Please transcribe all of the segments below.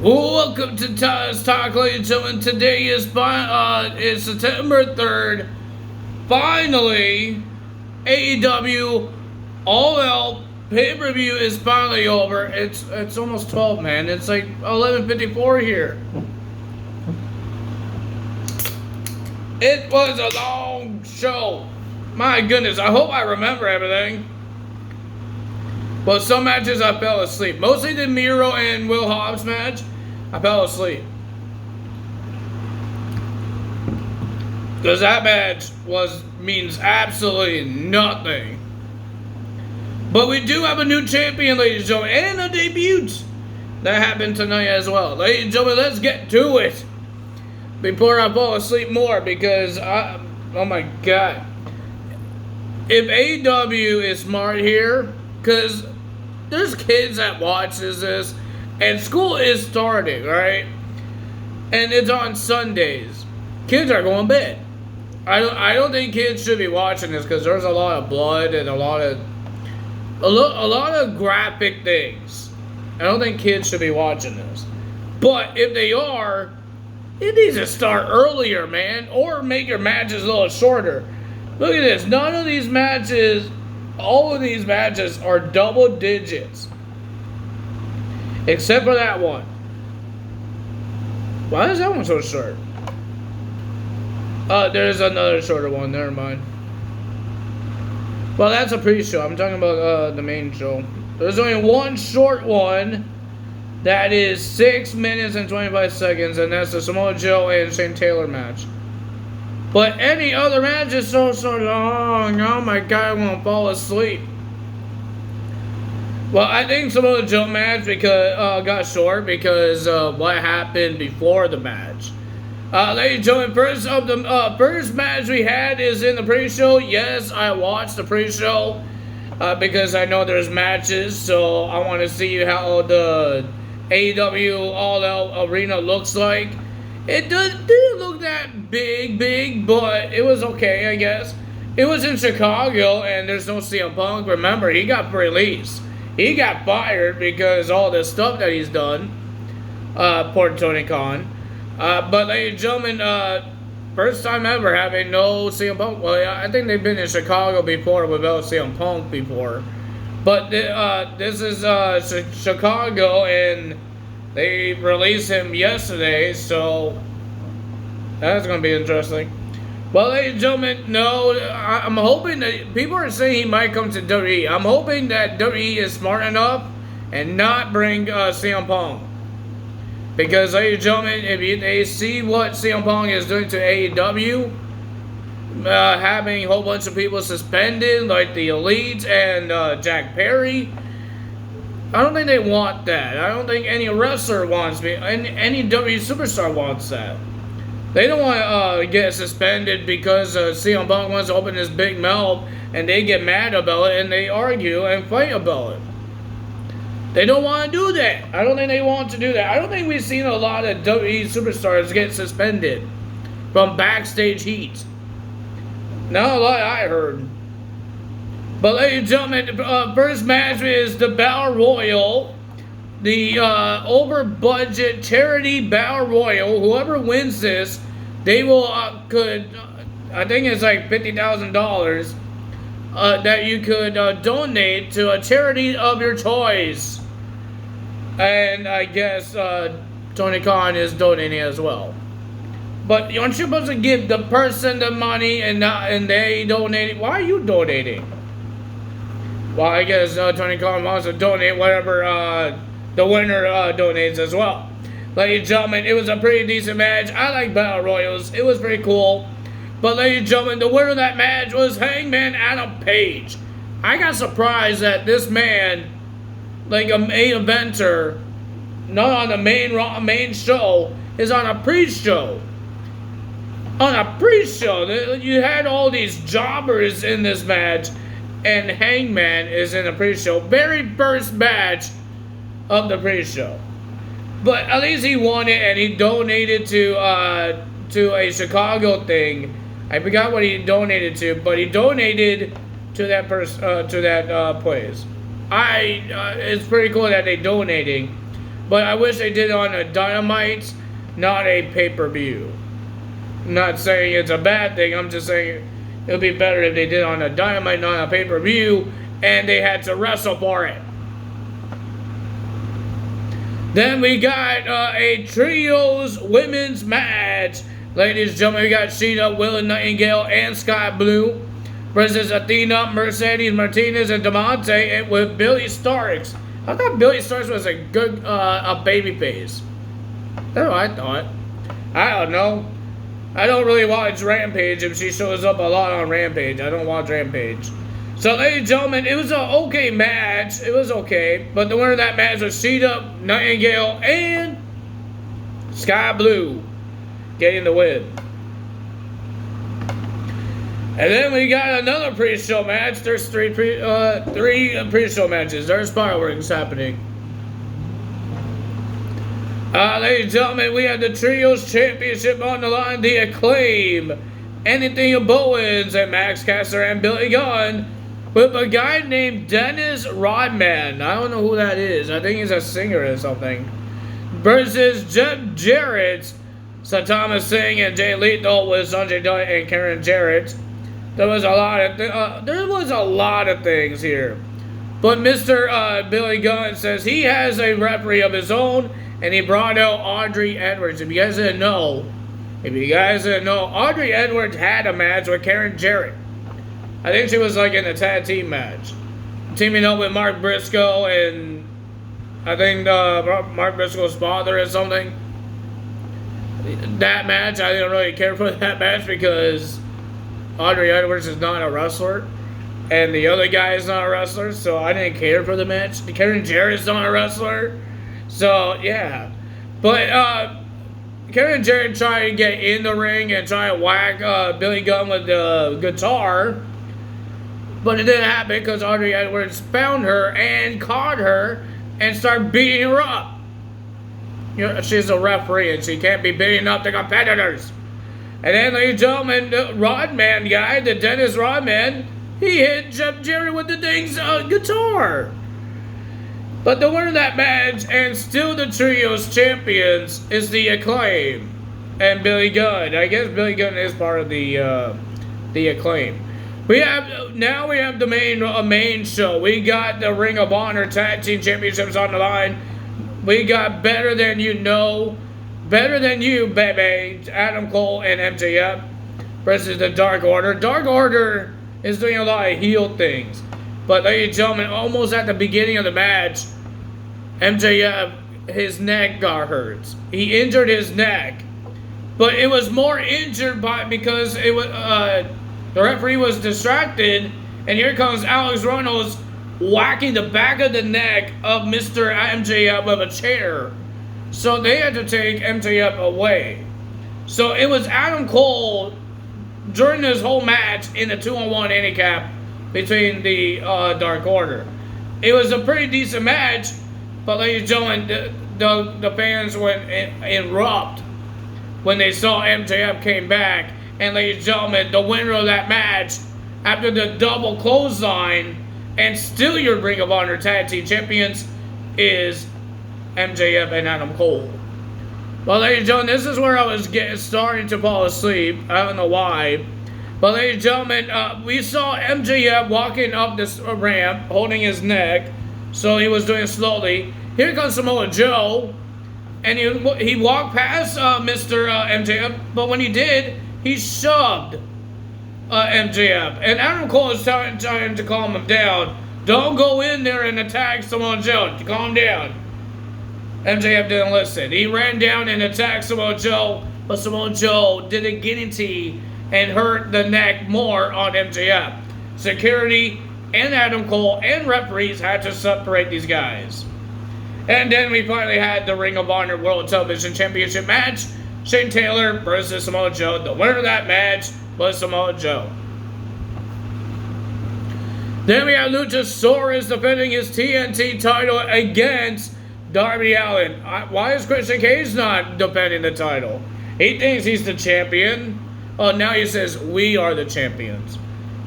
Welcome to Ty's Talk, ladies and gentlemen. Today is September 3rd. Finally, AEW All Out pay-per-view is finally over. It's almost 12, man. It's like 11:54 here. It was a long show. My goodness, I hope I remember everything. But some matches I fell asleep. Mostly the Miro and Will Hobbs match, I fell asleep. Because that match means absolutely nothing. But we do have a new champion, ladies and gentlemen, and a debut that happened tonight as well. Ladies and gentlemen, let's get to it before I fall asleep more, because oh my god. If AEW is smart here, because there's kids that watches this, and school is starting, right? And it's on Sundays. Kids are going to bed. I don't think kids should be watching this, because there's a lot of blood and a lot of graphic things. I don't think kids should be watching this. But if they are, it needs to start earlier, man, or make your matches a little shorter. Look at this. None of these matches, all of these matches are double digits. Except for that one. Why is that one so short? There's another shorter one. Never mind. Well, that's a pre-show. I'm talking about the main show. There's only one short one that is 6 minutes and 25 seconds, and that's the Samoa Joe and Shane Taylor match. But any other match is so long. Oh my god, I won't fall asleep. Well, I think Samoa Joe match got short because of what happened before the match. Ladies and gentlemen, first match we had is in the pre-show. Yes, I watched the pre-show because I know there's matches, so I want to see how the AEW All Out Arena looks like. It didn't look that big, but it was okay, I guess. It was in Chicago, and there's no CM Punk. Remember, he got released. He got fired because all the stuff that he's done. Poor Tony Khan. But ladies and gentlemen, first time ever having no CM Punk. Well, I think they've been in Chicago before without CM Punk before. But this is Chicago, and they released him yesterday, so that's going to be interesting. Well, ladies and gentlemen, no, I'm hoping that people are saying he might come to WWE. I'm hoping that WWE is smart enough and not bring CM Punk. Because, ladies and gentlemen, if they see what CM Punk is doing to AEW, having a whole bunch of people suspended, like the Elite and Jack Perry, I don't think they want that. I don't think any wrestler wants me. Any WWE superstar wants that. They don't want to get suspended because CM Punk wants to open his big mouth, and they get mad about it, and they argue and fight about it. They don't want to do that. I don't think they want to do that. I don't think we've seen a lot of WWE superstars get suspended from backstage heat. Not a lot I heard. But ladies and gentlemen, the first match is the Battle Royal. The over-budget charity Battle Royal. Whoever wins this, they will I think it's like $50,000 that you could donate to a charity of your choice. And I guess Tony Khan is donating as well. But aren't you supposed to give the person the money and they donate? Why are you donating? Well, I guess Tony Khan wants to donate whatever the winner donates as well. Ladies and gentlemen, it was a pretty decent match. I like Battle Royals. It was pretty cool. But ladies and gentlemen, the winner of that match was Hangman Adam Page. I got surprised that this man, like a main eventer, not on the main show, is on a pre-show. On a pre-show, you had all these jobbers in this match, and Hangman is in the pre-show. Very first match of the pre-show. But at least he won it, and he donated to a Chicago thing. I forgot what he donated to, but he donated to that place. It's pretty cool that they're donating. But I wish they did it on a Dynamite, not a pay-per-view. I'm not saying it's a bad thing. I'm just saying it would be better if they did it on a Dynamite, not on a pay-per-view, and they had to wrestle for it. Then we got a trios women's match. Ladies and gentlemen, we got Sheeta, Willow Nightingale, and Sky Blue versus Athena, Mercedes Martinez, and Diamante with Billy Starks. I thought Billy Starks was a good a babyface. That's what I thought. I don't know. I don't really watch Rampage if she shows up a lot on Rampage. I don't watch Rampage. So, ladies and gentlemen, it was an okay match. It was okay. But the winner of that match was Sheeta, Nightingale, and Sky Blue getting the win. And then we got another pre-show match. There's three pre-show matches. There's fireworks happening. Ladies and gentlemen, we have the Trios Championship on the line. The Acclaim, Anything Bowens, and Max Caster and Billy Gunn with a guy named Dennis Rodman. I don't know who that is. I think he's a singer or something. Versus Jeff Jarrett, Sir Thomas Singh, and Jay Lethal with Sanjay Dutt and Karen Jarrett. There was a lot of things here. But Mr. Billy Gunn says he has a referee of his own, and he brought out Audrey Edwards. If you guys didn't know, Audrey Edwards had a match with Karen Jarrett. I think she was like in a tag team match, teaming up with Mark Briscoe and I think Mark Briscoe's father or something. That match, I didn't really care for that match because Audrey Edwards is not a wrestler, and the other guy is not a wrestler, so I didn't care for the match. Karen Jarrett's not a wrestler, so yeah. But Karen Jarrett tried to get in the ring and try to whack Billy Gunn with the guitar, but it didn't happen because Audrey Edwards found her and caught her and started beating her up. You know, she's a referee and she can't be beating up the competitors. And then, ladies and gentlemen, the Rodman guy, the Dennis Rodman, he hit Jeff Jarrett with the thing's guitar. But the winner of that match, and still the Trios champions, is the Acclaim and Billy Gunn. I guess Billy Gunn is part of the Acclaim. We have the main show. We got the Ring of Honor Tag Team Championships on the line. We got Better Than You Know, Better Than You, baby, Adam Cole and MJF versus the Dark Order. Dark Order is doing a lot of heel things. But ladies and gentlemen, almost at the beginning of the match, MJF, his neck got hurt. He injured his neck. But it was more injured because it was the referee was distracted, and here comes Alex Reynolds whacking the back of the neck of Mr. MJF with a chair. So they had to take MJF away. So it was Adam Cole during this whole match in the 2-on-1 handicap between the Dark Order. It was a pretty decent match, but ladies and gentlemen, the fans went erupt when they saw MJF came back. And ladies and gentlemen, the winner of that match, after the double clothesline, and still your Ring of Honor Tag Team Champions, is MJF and Adam Cole. Well, ladies and gentlemen, this is where I was starting to fall asleep. I don't know why. But ladies and gentlemen, we saw MJF walking up this ramp, holding his neck. So he was doing it slowly. Here comes Samoa Joe. And he walked past Mr. MJF. But when he did, he shoved MJF. And Adam Cole is trying to calm him down. Don't go in there and attack Samoa Joe. Calm down. MJF didn't listen. He ran down and attacked Samoa Joe. But Samoa Joe did a guillotine and hurt the neck more on MJF. Security and Adam Cole and referees had to separate these guys. And then we finally had the Ring of Honor World Television Championship match. Shane Taylor versus Samoa Joe. The winner of that match was Samoa Joe. Then we have Luchasaurus defending his TNT title against Darby Allin. Why is Christian Cage not defending the title? He thinks he's the champion. Oh, now he says, we are the champions.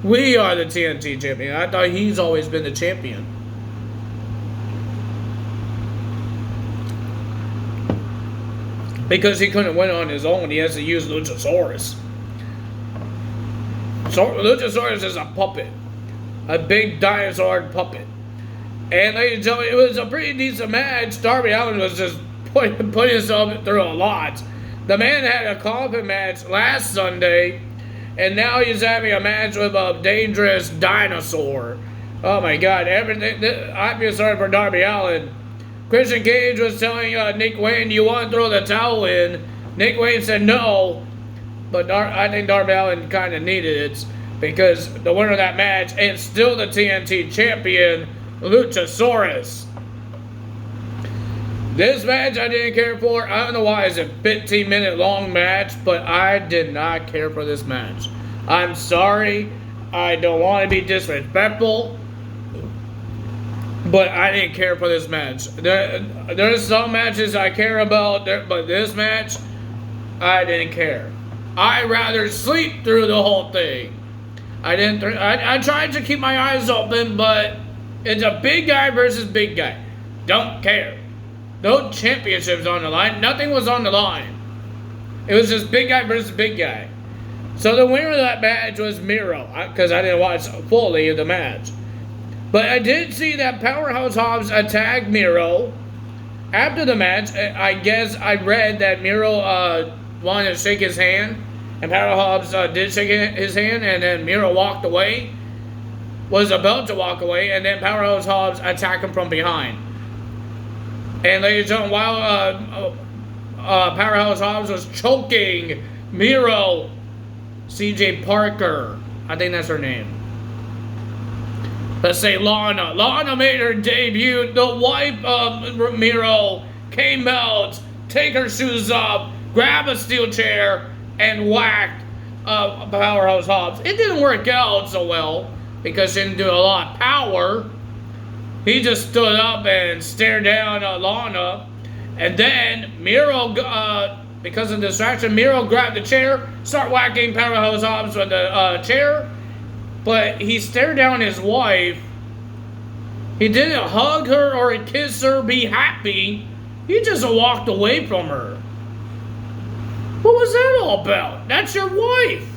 We are the TNT champion. I thought he's always been the champion. because he couldn't win on his own. He has to use Luchasaurus. So Luchasaurus is a puppet, a big dinosaur puppet. And ladies and gentlemen, it was a pretty decent match. Darby Allin was just putting himself through a lot. The man had a coffin match last Sunday, and now he's having a match with a dangerous dinosaur. Oh my God! Everything. I feel sorry for Darby Allin. Christian Cage was telling Nick Wayne, "Do you want to throw the towel in?" Nick Wayne said no, but I think Darby Allin kind of needed it because the winner of that match and still the TNT champion, Luchasaurus. This match I didn't care for. I don't know why it's a 15-minute long match, but I did not care for this match. I'm sorry. I don't want to be disrespectful, but I didn't care for this match. There's some matches I care about, but this match, I didn't care. I'd rather sleep through the whole thing. I tried to keep my eyes open, but it's a big guy versus big guy. Don't care. No championships on the line. Nothing was on the line. It was just big guy versus big guy. So the winner of that match was Miro, because I didn't watch fully of the match. But I did see that Powerhouse Hobbs attacked Miro after the match. I guess I read that Miro wanted to shake his hand, and Powerhouse Hobbs did shake his hand, and then Miro walked away, was about to walk away, and then Powerhouse Hobbs attacked him from behind. And ladies and gentlemen, while Powerhouse Hobbs was choking Miro, CJ Parker, I think that's her name. Let's say Lana. Lana made her debut. The wife of Miro came out, take her shoes off, grab a steel chair, and whack Powerhouse Hobbs. It didn't work out so well because she didn't do a lot of power. He just stood up and stared down Lana. And then Miro, because of distraction, Miro grabbed the chair, started whacking Powerhouse Hobbs with the chair. But he stared down his wife. He didn't hug her or kiss her, be happy. He just walked away from her. What was that all about? That's your wife.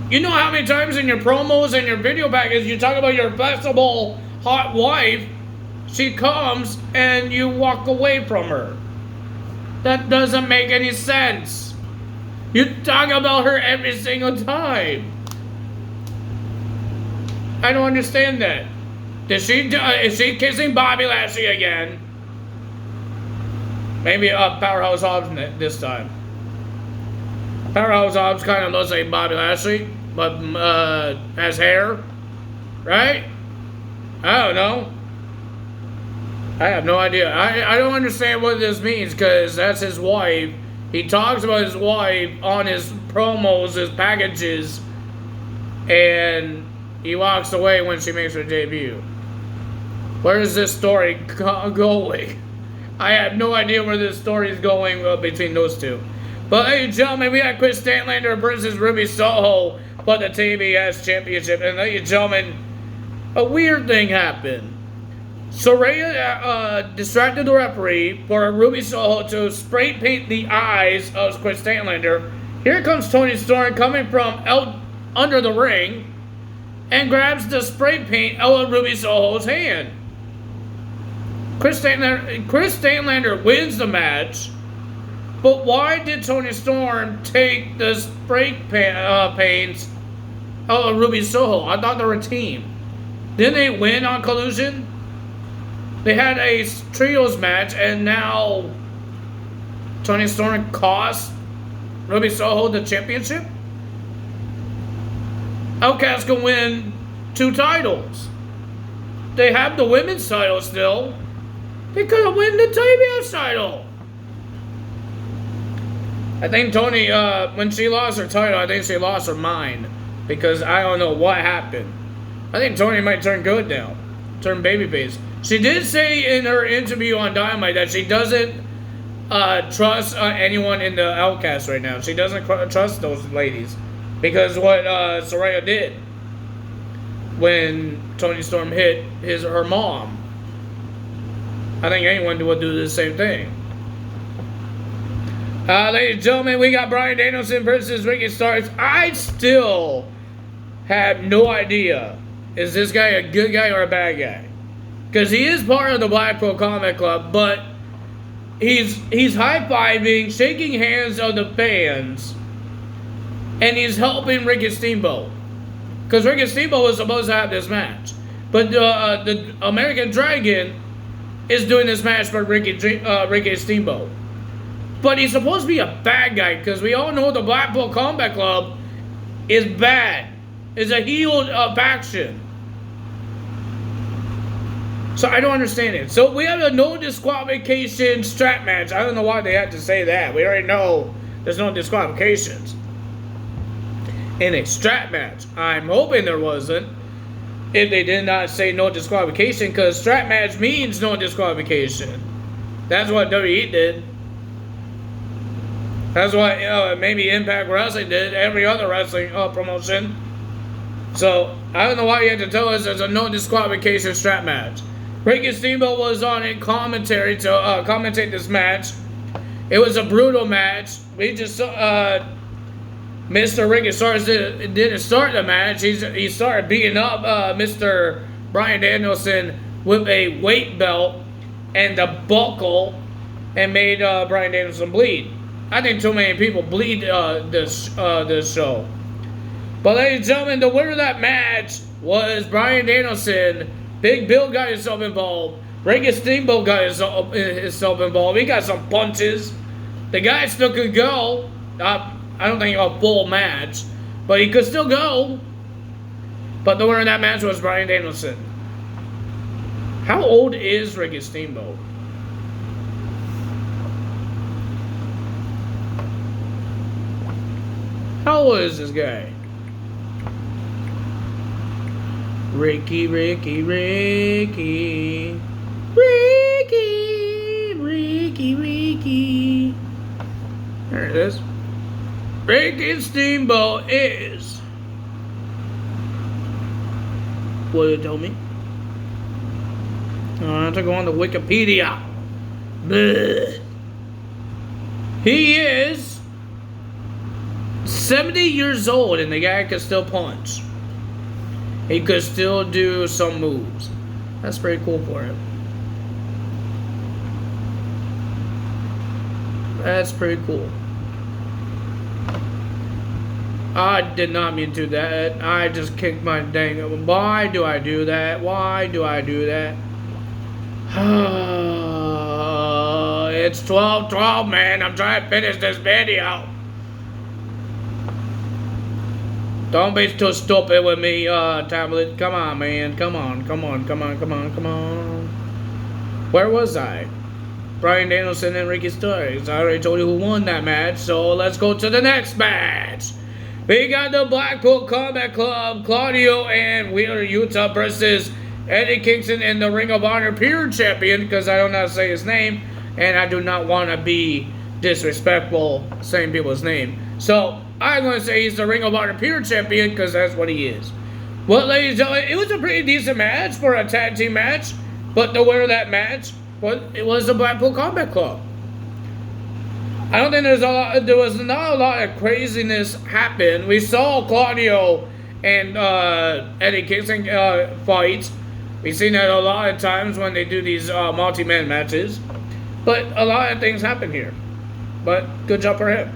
You know how many times in your promos and your video packages you talk about your flexible hot wife, she comes and you walk away from her. That doesn't make any sense. You talk about her every single time. I don't understand that. Is she kissing Bobby Lashley again? Maybe Powerhouse Hobbs this time. Powerhouse Hobbs kind of looks like Bobby Lashley, but has hair, right? I don't know. I have no idea. I don't understand what this means because that's his wife. He talks about his wife on his promos, his packages, and he walks away when she makes her debut. Where is this story going? I have no idea where this story is going between those two. But ladies and gentlemen, we got Chris Statlander versus Ruby Soho for the TBS Championship. And ladies and gentlemen, a weird thing happened. Saraya distracted the referee for Ruby Soho to spray paint the eyes of Chris Statlander. Here comes Tony Storm coming from out under the ring and grabs the spray paint out of Ruby Soho's hand. Chris Statlander wins the match, but why did Tony Storm take the spray paints out of Ruby Soho? I thought they were a team. Didn't they win on Collusion? They had a trios match, and now Tony Storm cost Ruby Soho the championship? Outcast can win 2 titles. They have the women's title still. They could have won the TBS title. I think Tony, when she lost her title, I think she lost her mind. Because I don't know what happened. I think Tony might turn good now. Turn babyface. She did say in her interview on Dynamite that she doesn't trust anyone in the Outcast right now. She doesn't trust those ladies. Because what Saraya did when Tony Storm hit her mom. I think anyone would do the same thing. Ladies and gentlemen, we got Bryan Danielson versus Ricky Starks. I still have no idea. Is this guy a good guy or a bad guy? Because he is part of the Blackpool Combat Club, but he's high-fiving, shaking hands of the fans, and he's helping Ricky Steamboat. Because Ricky Steamboat was supposed to have this match. But the American Dragon is doing this match for Ricky Steamboat. But he's supposed to be a bad guy, because we all know the Blackpool Combat Club is bad. It's a heel faction. So I don't understand it. So we have a no disqualification strap match. I don't know why they had to say that. We already know there's no disqualifications in a strap match. I'm hoping there wasn't. If they did not say no disqualification, because strap match means no disqualification. That's what WWE did. That's what maybe Impact Wrestling did. Every other wrestling promotion. So I don't know why you had to tell us there's a no disqualification strap match. Ricky Steamboat was on in commentary to commentate this match. It was a brutal match. We just Mr. Ricky Starks didn't start the match. He started beating up Mr. Bryan Danielson with a weight belt and a buckle, and made Bryan Danielson bleed. I think too many people bleed this show. But ladies and gentlemen, the winner of that match was Bryan Danielson. Big Bill got himself involved. Ricky Steamboat got himself involved. He got some punches. The guy still could go. I don't think a full match, but he could still go. But the winner of that match was Bryan Danielson. How old is Ricky Steamboat? How old is this guy? Ricky. There it is. Ricky Steamboat is... What did it tell me? I have to go on to Wikipedia. Blech. He is 70 years old, and the guy can still punch. He could still do some moves. That's pretty cool for him. That's pretty cool. I did not mean to do that. I just kicked my dang... Why do I do that? Why do I do that? It's 12:12, man. I'm trying to finish this video. Don't be too stupid with me, tablet. Come on, man. Come on. Where was I? Bryan Danielson and Ricky Starks. I already told you who won that match, so let's go to the next match. We got the Blackpool Combat Club, Claudio and Wheeler Yuta versus Eddie Kingston and the Ring of Honor Pure Champion, because I don't know how to say his name, and I do not want to be disrespectful saying people's name. So I'm going to say he's the Ring of Honor Pure Champion, because that's what he is. Well, ladies and gentlemen, it was a pretty decent match for a tag team match, but the winner of that match, it was the Blackpool Combat Club. I don't think there was not a lot of craziness happen. We saw Claudio and Eddie Kingston fight. We've seen that a lot of times when they do these multi-man matches. But a lot of things happen here. But good job for him.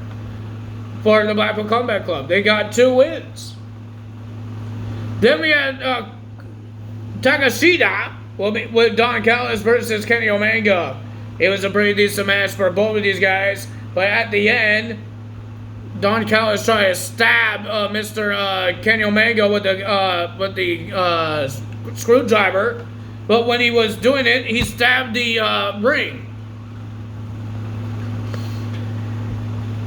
For the Blackpool Combat Club, they got 2 wins. Then we had Takashita with Don Callis versus Kenny Omega. It was a pretty decent match for both of these guys. But at the end, Don Callis tried to stab Mr. Kenny Omega with the screwdriver. But when he was doing it, he stabbed the ring.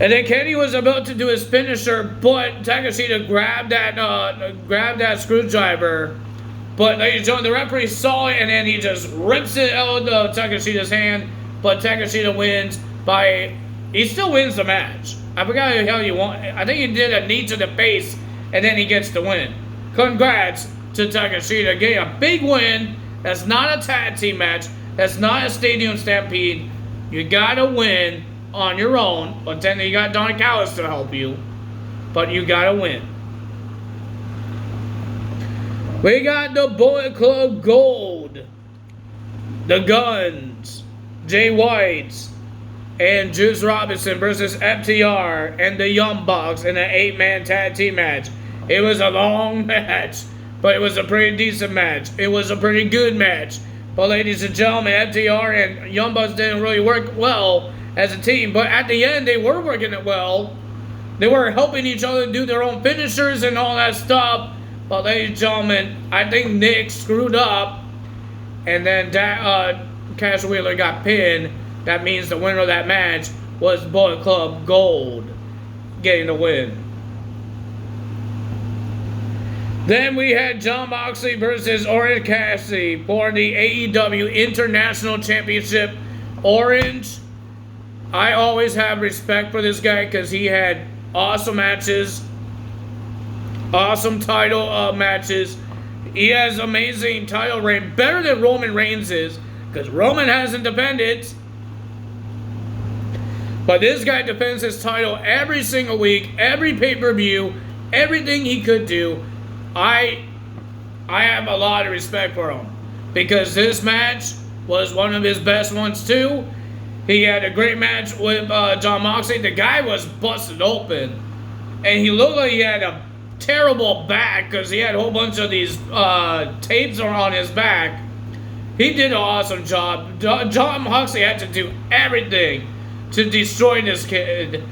And then Kenny was about to do his finisher, but Takashita grabbed that screwdriver. But ladies and gentlemen, the referee saw it, and then he just rips it out of Takashita's hand. But Takashita wins by... He still wins the match. I forgot how you want. I think he did a knee to the face, and then he gets the win. Congrats to Takashita getting a big win. That's not a tag team match. That's not a stadium stampede. You gotta win on your own, but then you got Don Callis to help you. But you gotta win. We got the Bullet Club Gold, the Guns, Jay White, and Juice Robinson versus FTR and the Young Bucks in an 8-man tag team match. It was a long match, but it was a pretty decent match. It was a pretty good match. But ladies and gentlemen, FTR and Young Bucks didn't really work well as a team, but at the end they were working it well. They were helping each other do their own finishers and all that stuff. But ladies and gentlemen, I think Nick screwed up, and then Cash Wheeler got pinned. That means the winner of that match was Bullet Club Gold, getting the win. Then we had Jon Moxley versus Orange Cassidy for the AEW International Championship. Orange, I always have respect for this guy because he had awesome matches. Awesome title matches. He has amazing title reign. Better than Roman Reigns is. Because Roman hasn't defended. But this guy defends his title every single week. Every pay-per-view. Everything he could do. I have a lot of respect for him. Because this match was one of his best ones too. He had a great match with Jon Moxley. The guy was busted open. And he looked like he had a terrible back because he had a whole bunch of these tapes on his back. He did an awesome job. Jon Moxley had to do everything to destroy this kid.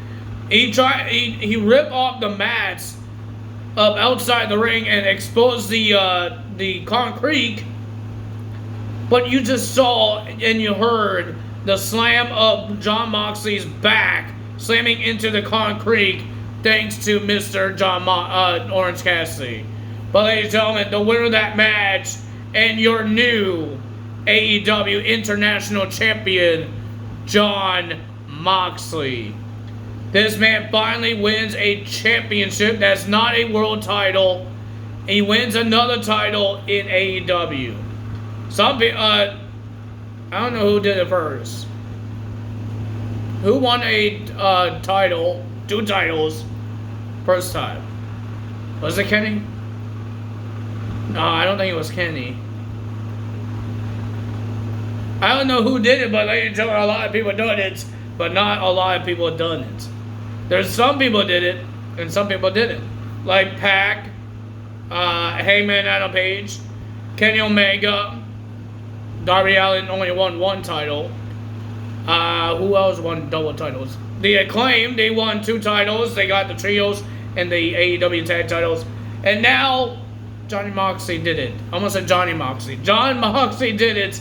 He ripped off the mats up outside the ring and exposed the concrete. But you just saw and you heard the slam of Jon Moxley's back slamming into the concrete. Thanks to Mr. Orange Cassidy. But ladies and gentlemen, the winner of that match and your new AEW International Champion, Jon Moxley. This man finally wins a championship that's not a world title. He wins another title in AEW. Some people, I don't know who did it first. Who won a title? 2 titles first time. Was it Kenny? No, I don't think it was Kenny. I don't know who did it, but ladies and gentlemen, a lot of people done it, but not a lot of people done it. There's some people did it, and some people didn't. Like Pac, Hangman Adam Page, Kenny Omega, Darby Allin only won 1 title. Who else won double titles? The Acclaim, they won 2 titles. They got the trios and the AEW tag titles. And now, Johnny Moxley did it. I almost said Johnny Moxley. Jon Moxley did it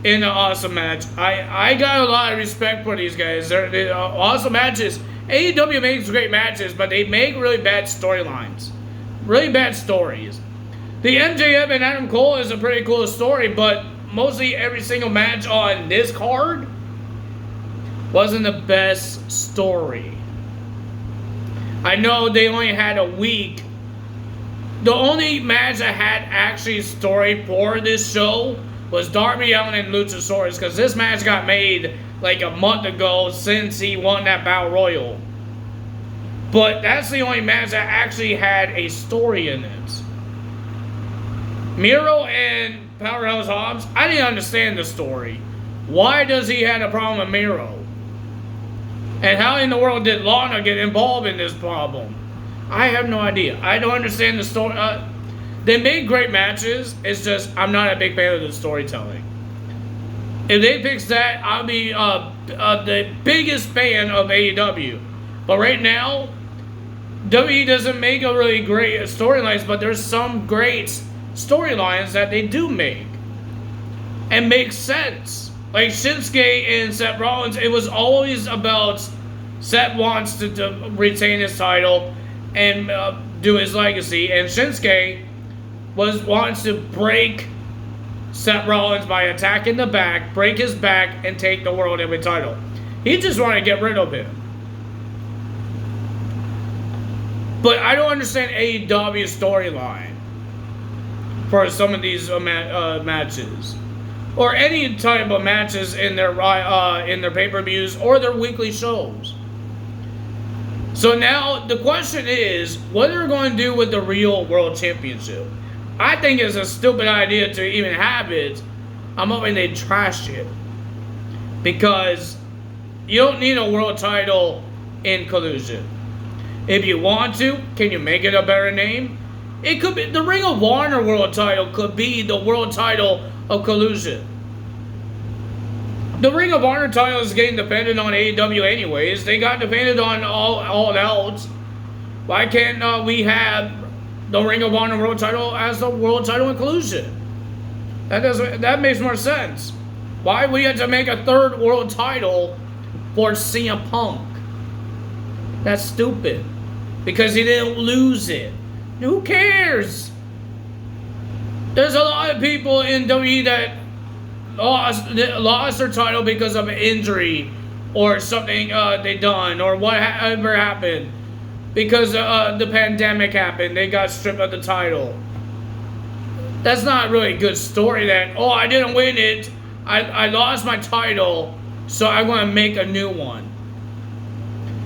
in an awesome match. I got a lot of respect for these guys. They're awesome matches. AEW makes great matches, but they make really bad storylines. Really bad stories. The MJF and Adam Cole is a pretty cool story, but mostly every single match on this card wasn't the best story. I know they only had a week. The only match that had actually story for this show was Darby Allin and Luchasaurus, because this match got made like a month ago since he won that Battle Royal. But that's the only match that actually had a story in it. Miro and Powerhouse Hobbs, I didn't understand the story. Why does he have a problem with Miro? And how in the world did Lana get involved in this problem? I have no idea. I don't understand the story. They made great matches. It's just I'm not a big fan of the storytelling. If they fix that, I'll be the biggest fan of AEW. But right now, WWE doesn't make a really great storylines, but there's some great storylines that they do make. And make sense. Like Shinsuke and Seth Rollins, it was always about Seth wants to retain his title and do his legacy, and Shinsuke wants to break Seth Rollins by attacking the back, break his back, and take the World Heavyweight title. He just wanted to get rid of him. But I don't understand AEW's storyline for some of these matches. or any type of matches in their pay-per-views or their weekly shows. So now the question is, what are they going to do with the real World Championship? I think it's a stupid idea to even have it. I'm hoping they trash it, because you don't need a world title in Collusion. If you want to, can you make it a better name? It could be the Ring of Honor world title, could be the world title of Collusion. The Ring of Honor title is getting defended on AEW anyways. They got defended on all else. Why can't we have the Ring of Honor world title as the world title in Collusion? That makes more sense. Why we had to make a third world title for CM Punk? That's stupid. Because he didn't lose it. Who cares? There's a lot of people in WWE that lost their title because of an injury or something they done, or whatever happened. Because the pandemic happened, they got stripped of the title. That's not really a good story that, oh, I didn't win it, I lost my title, so I want to make a new one.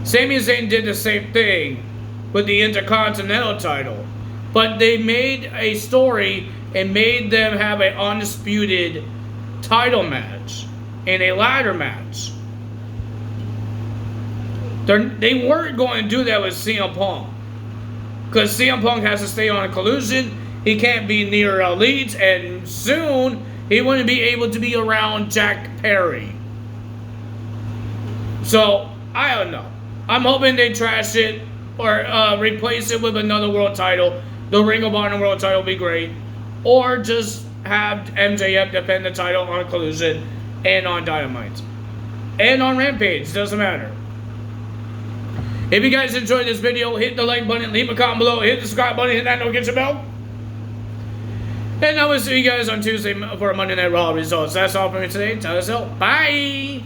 Sami Zayn did the same thing with the Intercontinental title. But they made a story and made them have an undisputed title match and a ladder match. They weren't going to do that with CM Punk, because CM Punk has to stay on a Collusion. He can't be near Elite, and soon he wouldn't be able to be around Jack Perry. So, I don't know. I'm hoping they trash it or replace it with another world title. The Ring of Honor world title would be great. Or just have MJF defend the title on Collusion and on Dynamite. And on Rampage, doesn't matter. If you guys enjoyed this video, hit the like button, leave a comment below, hit the subscribe button, hit that notification bell. And I will see you guys on Tuesday for Monday Night Raw results. That's all for me today. Tell us so. Bye!